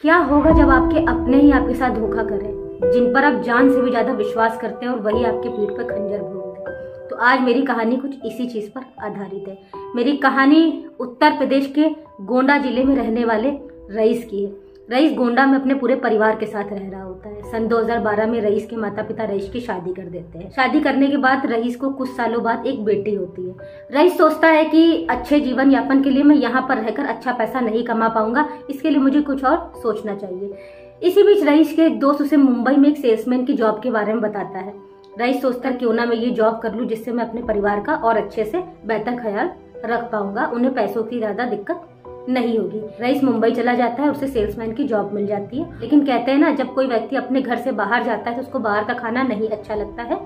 क्या होगा जब आपके अपने ही आपके साथ धोखा करें, जिन पर आप जान से भी ज्यादा विश्वास करते हैं और वही आपके पीठ पर खंजर भोंकते हैं। तो आज मेरी कहानी कुछ इसी चीज पर आधारित है। मेरी कहानी उत्तर प्रदेश के गोंडा जिले में रहने वाले रईस की है। रईस गोंडा में अपने पूरे परिवार के साथ रह रहा होता है। सन 2012 में रईस के माता पिता रईस की शादी कर देते हैं। शादी करने के बाद रईस को कुछ सालों बाद एक बेटी होती है। रईस सोचता है कि अच्छे जीवन यापन के लिए मैं यहाँ पर रहकर अच्छा पैसा नहीं कमा पाऊंगा, इसके लिए मुझे कुछ और सोचना चाहिए। इसी बीच रईस के दोस्त उसे मुंबई में एक सेल्समैन की जॉब के बारे में बताता है। रईस सोचता है क्यों ना मैं ये जॉब कर लूं, जिससे मैं अपने परिवार का और अच्छे से बेहतर ख्याल रख पाऊंगा, उन्हें पैसों की ज्यादा दिक्कत नहीं होगी। रईस मुंबई चला जाता है, उसे सेल्समैन की जॉब मिल जाती है। लेकिन कहते हैं ना, जब कोई व्यक्ति अपने घर से बाहर जाता है तो उसको बाहर का खाना नहीं अच्छा लगता है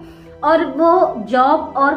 और वो जॉब और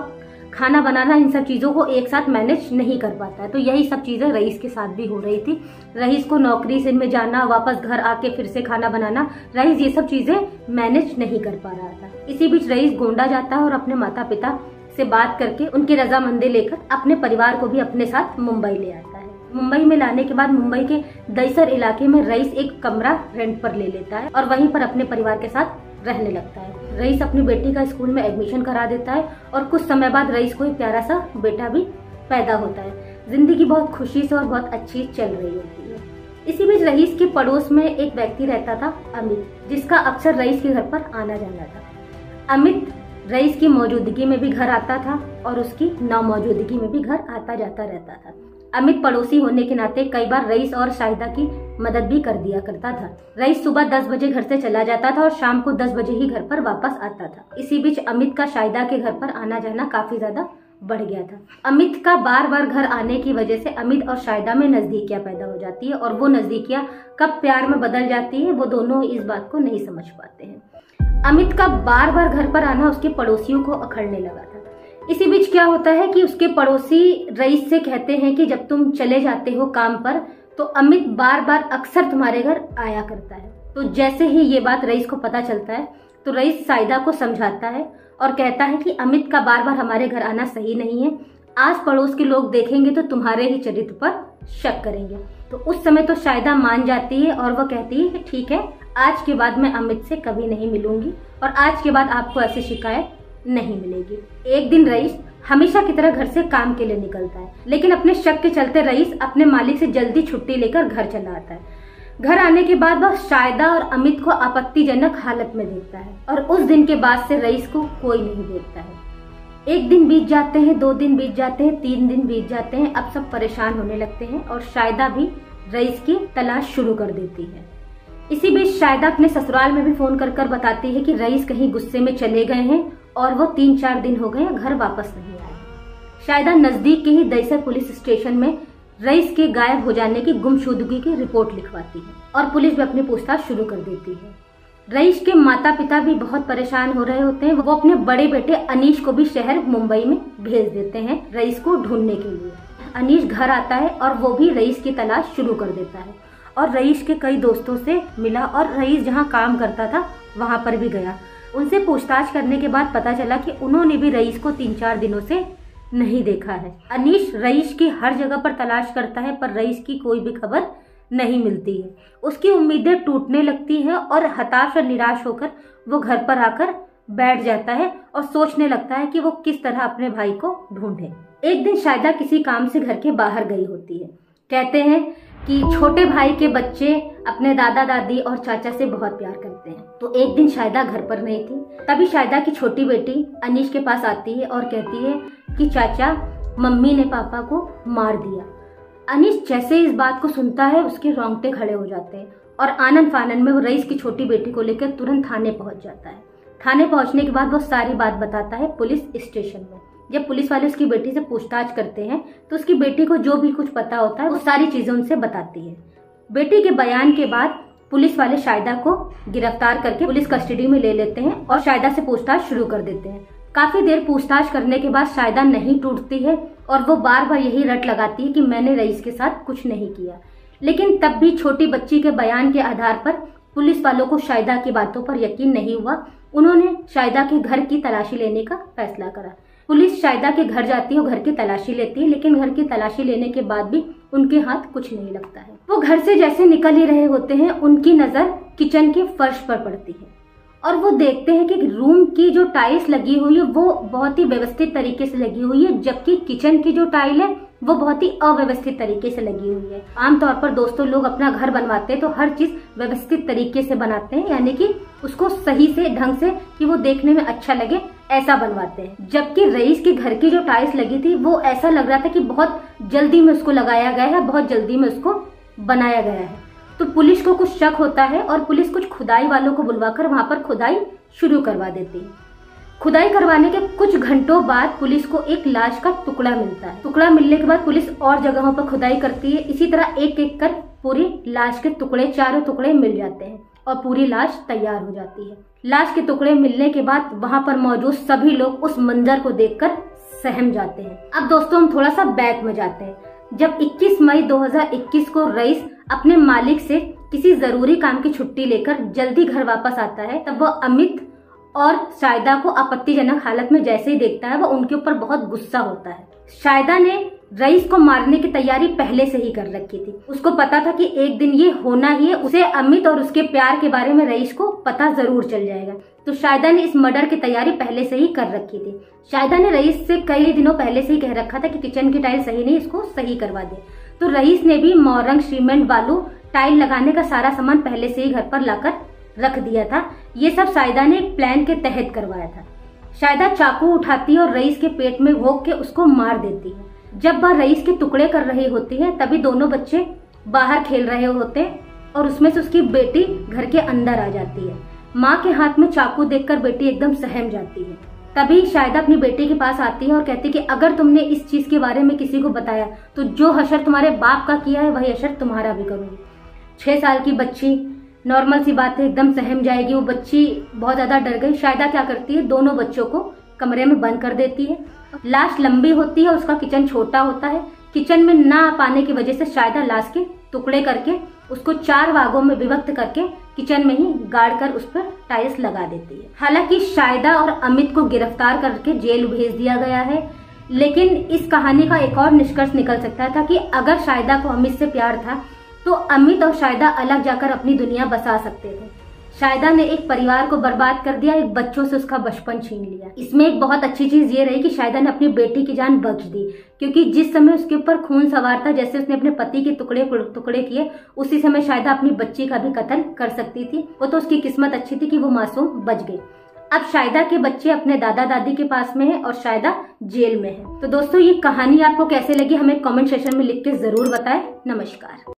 खाना बनाना इन सब चीजों को एक साथ मैनेज नहीं कर पाता है। तो यही सब चीजें रईस के साथ भी हो रही थी। रईस को नौकरी से में जाना, वापस घर आके फिर से खाना बनाना, रईस ये सब चीजें मैनेज नहीं कर पा रहा था। इसी बीच रईस गोंडा जाता है और अपने माता पिता से बात करके उनकी रजामंदी लेकर अपने परिवार को भी अपने साथ मुंबई ले आता है। मुंबई में लाने के बाद मुंबई के दहिसर इलाके में रईस एक कमरा रेंट पर ले लेता है और वहीं पर अपने परिवार के साथ रहने लगता है। रईस अपनी बेटी का स्कूल में एडमिशन करा देता है और कुछ समय बाद रईस को एक प्यारा सा बेटा भी पैदा होता है। जिंदगी बहुत खुशी से और बहुत अच्छी चल रही होती है। इसी बीच रईस के पड़ोस में एक व्यक्ति रहता था, अमित, जिसका अक्सर रईस के घर पर आना जाना था। अमित रईस की मौजूदगी में भी घर आता था और उसकी ना मौजूदगी में भी घर आता जाता रहता था। अमित पड़ोसी होने के नाते कई बार रईस और शाहिदा की मदद भी कर दिया करता था। रईस सुबह 10 बजे घर से चला जाता था और शाम को 10 बजे ही घर पर वापस आता था। इसी बीच अमित का शाहिदा के घर पर आना जाना काफी ज्यादा बढ़ गया था। अमित का बार बार घर आने की वजह से अमित और शाहिदा में नजदीकियां पैदा हो जाती है और वो नजदीकियां कब प्यार में बदल जाती है वो दोनों इस बात को नहीं समझ पाते हैं। अमित का बार बार घर पर आना उसके पड़ोसियों को अखड़ने लगा था। इसी बीच क्या होता है कि उसके पड़ोसी रईस से कहते हैं कि जब तुम चले जाते हो काम पर तो अमित बार बार अक्सर तुम्हारे घर आया करता है। तो जैसे ही ये बात रईस को पता चलता है तो रईस शाहिदा को समझाता है और कहता है कि अमित का बार बार हमारे घर आना सही नहीं है। आस पड़ोस के लोग देखेंगे तो तुम्हारे ही चरित्र पर शक करेंगे। तो उस समय तो शाहिदा मान जाती है और वह कहती है कि ठीक है, आज के बाद मैं अमित से कभी नहीं मिलूंगी और आज के बाद आपको ऐसी शिकायत नहीं मिलेगी। एक दिन रईस हमेशा की तरह घर से काम के लिए निकलता है, लेकिन अपने शक के चलते रईस अपने मालिक से जल्दी छुट्टी लेकर घर चला आता है। घर आने के बाद वह शाहिदा और अमित को आपत्तिजनक हालत में देखता है और उस दिन के बाद से रईस को कोई नहीं देखता है। एक दिन बीत जाते हैं, 2 दिन बीत जाते हैं, 3 दिन बीत जाते हैं। अब सब परेशान होने लगते हैं और शाहिदा भी रईस की तलाश शुरू कर देती है। इसी बीच शाहिदा अपने ससुराल में भी फोन कर बताती है कि रईस कहीं गुस्से में चले गए हैं और वो 3-4 दिन हो गए घर वापस नहीं आए। शाहिदा नजदीक के ही दहिसर पुलिस स्टेशन में रईस के गायब हो जाने की गुमशुदगी की रिपोर्ट लिखवाती है और पुलिस भी अपनी पूछताछ शुरू कर देती है। रईस के माता पिता भी बहुत परेशान हो रहे होते हैं। वो अपने बड़े बेटे अनीश को भी शहर मुंबई में भेज देते हैं रईस को ढूंढने के लिए। अनीश घर आता है और वो भी रईस की तलाश शुरू कर देता है और रईस के कई दोस्तों से मिला और रईस जहाँ काम करता था वहां पर भी गया। उनसे पूछताछ करने के बाद पता चला कि उन्होंने भी रईस को 3-4 दिनों से नहीं देखा है। अनीश रईस की हर जगह पर तलाश करता है पर रईस की कोई भी खबर नहीं मिलती है। उसकी उम्मीदें टूटने लगती हैं और हताश और निराश होकर वो घर पर आकर बैठ जाता है और सोचने लगता है कि वो किस तरह अपने भाई को ढूंढे। एक दिन शाहिदा किसी काम से घर के बाहर गई होती है। कहते हैं कि छोटे भाई के बच्चे अपने दादा दादी और चाचा से बहुत प्यार करते हैं। तो एक दिन शाहिदा घर पर नहीं थी। तभी शाहिदा की छोटी बेटी अनीश के पास आती है और कहती है कि चाचा, मम्मी ने पापा को मार दिया। अनीश जैसे इस बात को सुनता है उसके रोंगटे खड़े हो जाते हैं और आनन फानन में वो रईस की छोटी बेटी को लेकर तुरंत थाने पहुंच जाता है। थाने पहुंचने के बाद वो सारी बात बताता है पुलिस स्टेशन में। जब पुलिस वाले उसकी बेटी से पूछताछ करते हैं तो उसकी बेटी को जो भी कुछ पता होता है वो सारी चीजें उनसे बताती है। बेटी के बयान के बाद पुलिस वाले शाहिदा को गिरफ्तार करके पुलिस कस्टडी में ले लेते हैं और शाहिदा से पूछताछ शुरू कर देते हैं। काफी देर पूछताछ करने के बाद शाहिदा नहीं टूटती है और वो बार बार यही रट लगाती है कि मैंने रईस के साथ कुछ नहीं किया। लेकिन तब भी छोटी बच्ची के बयान के आधार पर पुलिस वालों को शाहिदा की बातों पर यकीन नहीं हुआ। उन्होंने शाहिदा के घर की तलाशी लेने का फैसला करा। पुलिस शाहिदा के घर जाती है और घर की तलाशी लेती है, लेकिन घर की तलाशी लेने के बाद भी उनके हाथ कुछ नहीं लगता है। वो घर से जैसे निकल ही रहे होते हैं, उनकी नजर किचन के फर्श पर पड़ती है और वो देखते हैं कि रूम की जो टाइल्स लगी हुई है वो बहुत ही व्यवस्थित तरीके से लगी हुई है, जबकि किचन की जो टाइल है वो बहुत ही अव्यवस्थित तरीके से लगी हुई है। आमतौर पर दोस्तों लोग अपना घर बनवाते हैं तो हर चीज व्यवस्थित तरीके से बनाते हैं, यानी कि उसको सही से ढंग से कि वो देखने में अच्छा लगे ऐसा बनवाते हैं। जबकि रईस के घर की जो टाइल्स लगी थी वो ऐसा लग रहा था कि बहुत जल्दी में उसको लगाया गया है, बहुत जल्दी में उसको बनाया गया है। तो पुलिस को कुछ शक होता है और पुलिस कुछ खुदाई वालों को बुलवाकर वहां पर खुदाई शुरू करवा देती है। खुदाई करवाने के कुछ घंटों बाद पुलिस को एक लाश का टुकड़ा मिलता है। टुकड़ा मिलने के बाद पुलिस और जगहों पर खुदाई करती है। इसी तरह एक एक कर पूरी लाश के टुकड़े, चारों टुकड़े मिल जाते हैं और पूरी लाश तैयार हो जाती है। लाश के टुकड़े मिलने के बाद वहां पर मौजूद सभी लोग उस मंजर को देखकर सहम जाते हैं। अब दोस्तों हम थोड़ा सा बैक में जाते हैं। जब 21 मई 2021 को रईस अपने मालिक से किसी जरूरी काम की छुट्टी लेकर जल्दी घर वापस आता है, तब वह अमित और शायदा को आपत्तिजनक हालत में जैसे ही देखता है वह उनके ऊपर बहुत गुस्सा होता है। शायदा ने रईस को मारने की तैयारी पहले से ही कर रखी थी। उसको पता था कि एक दिन ये होना ही है, उसे अमित और उसके प्यार के बारे में रईस को पता जरूर चल जाएगा। तो शायदा ने इस मर्डर की तैयारी पहले से ही कर रखी थी। शायदा ने रईस से कई दिनों पहले से ही कह रखा था कि किचन की टाइल सही नहीं, इसको सही करवा दे। तो रईस ने भी मोरंग, सीमेंट, बालू, टाइल लगाने का सारा सामान पहले से ही घर पर लाकर रख दिया था। ये सब शायदा ने एक प्लान के तहत करवाया था। शायदा चाकू उठाती है और रईस के पेट में घोंक के उसको मार देती है। जब वह रईस के टुकड़े कर रही होती है तभी दोनों बच्चे बाहर खेल रहे होते हैं और उसमें से उसकी बेटी घर के अंदर आ जाती है। माँ के हाथ में चाकू देखकर बेटी एकदम सहम जाती है। तभी शायदा अपनी बेटी के पास आती है और कहती है कि अगर तुमने इस चीज के बारे में किसी को बताया तो जो हशर तुम्हारे बाप का किया है वही हशर तुम्हारा भी करूंगी। 6 साल की बच्ची, नॉर्मल सी बात है, एकदम सहम जाएगी। वो बच्ची बहुत ज्यादा डर गई। शायदा क्या करती है, दोनों बच्चों को कमरे में बंद कर देती है। लाश लंबी होती है, उसका किचन छोटा होता है। किचन में ना आ पाने की वजह से शायदा लाश के टुकड़े करके उसको 4 भागों में विभक्त करके किचन में ही गाड़ कर उस पर टाइल्स लगा देती है। हालांकि शायदा और अमित को गिरफ्तार करके जेल भेज दिया गया है, लेकिन इस कहानी का एक और निष्कर्ष निकल सकता था कि अगर शायदा को अमित से प्यार था तो अमित और शायदा अलग जाकर अपनी दुनिया बसा सकते थे। शायदा ने एक परिवार को बर्बाद कर दिया, एक बच्चों से उसका बचपन छीन लिया। इसमें एक बहुत अच्छी चीज ये रही कि शायदा ने अपनी बेटी की जान बख्श दी, क्योंकि जिस समय उसके ऊपर खून सवार था, जैसे उसने अपने पति के टुकड़े किए, उसी समय शायदा अपनी बच्ची का भी कत्ल कर सकती थी। वो तो उसकी किस्मत अच्छी थी कि वो मासूम बच गई। अब शायदा के बच्चे अपने दादा दादी के पास में है और शायदा जेल में है। तो दोस्तों ये कहानी आपको कैसे लगी हमें कमेंट सेक्शन में लिख के जरूर बताएं। नमस्कार।